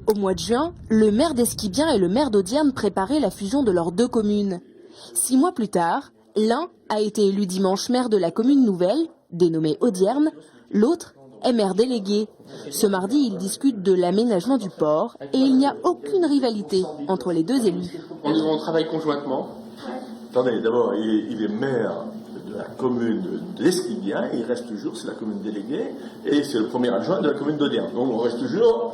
Au mois de juin, le maire d'Esquibien et le maire d'Audierne préparaient la fusion de leurs deux communes. 6 mois plus tard, l'un a été élu dimanche maire de la commune nouvelle, dénommée Audierne, l'autre est maire délégué. Ce mardi, ils discutent de l'aménagement du port et il n'y a aucune rivalité entre les deux élus. On travaille conjointement. Attendez, d'abord, il est maire de la commune d'Esquibien, il reste toujours, c'est la commune déléguée, et c'est le premier adjoint de la commune d'Audierne. Donc on reste toujours...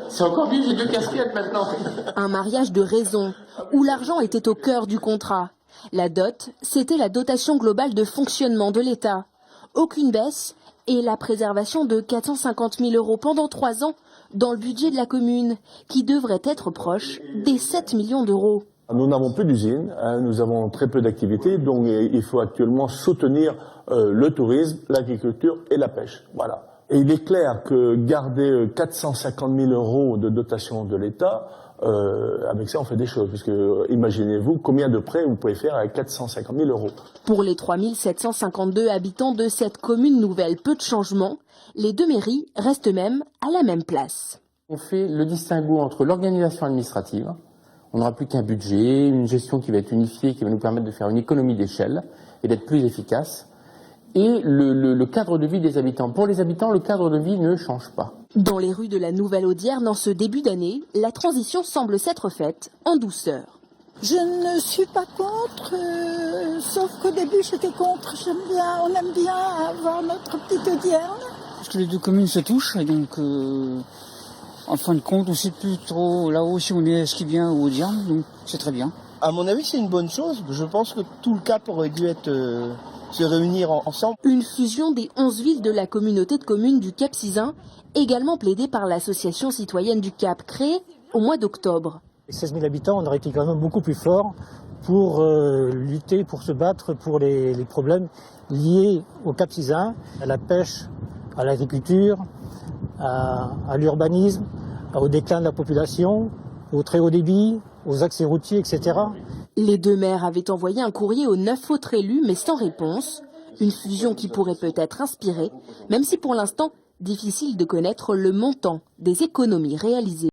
C'est encore mieux, j'ai 2 casquettes maintenant. Un mariage de raison, où l'argent était au cœur du contrat. La dot, c'était la dotation globale de fonctionnement de l'État. Aucune baisse et la préservation de 450 000 € pendant 3 ans dans le budget de la commune, qui devrait être proche des 7 millions d'euros. Nous n'avons plus d'usines, nous avons très peu d'activités, donc il faut actuellement soutenir le tourisme, l'agriculture et la pêche. Voilà. Et il est clair que garder 450 000 € de dotation de l'État, avec ça on fait des choses, puisque imaginez-vous combien de prêts vous pouvez faire avec 450 000 €. Pour les 3 752 habitants de cette commune nouvelle, peu de changements, les deux mairies restent même à la même place. On fait le distinguo entre l'organisation administrative. On n'aura plus qu'un budget, une gestion qui va être unifiée, qui va nous permettre de faire une économie d'échelle et d'être plus efficace. Et le cadre de vie des habitants. Pour les habitants, le cadre de vie ne change pas. Dans les rues de la Nouvelle-Audierne, en ce début d'année, la transition semble s'être faite en douceur. Je ne suis pas contre, sauf qu'au début j'étais contre. On aime bien avoir notre petite Audierne. Parce que les deux communes se touchent, et donc en fin de compte, on ne sait plus trop là-haut si on est Esquibien ou Audierne, donc c'est très bien. À mon avis, c'est une bonne chose. Je pense que tout le CAP aurait dû être se réunir ensemble. Une fusion des 11 villes de la communauté de communes du Cap Sizun, également plaidée par l'association citoyenne du Cap, créée au mois d'octobre. 16 000 habitants, on aurait été quand même beaucoup plus fort pour lutter, pour se battre pour les problèmes liés au Cap Sizun, à la pêche, à l'agriculture, à l'urbanisme, au déclin de la population, au très haut débit, aux accès routiers, etc. Les deux maires avaient envoyé un courrier aux 9 autres élus, mais sans réponse. Une fusion qui pourrait peut-être inspirer, même si pour l'instant, difficile de connaître le montant des économies réalisées.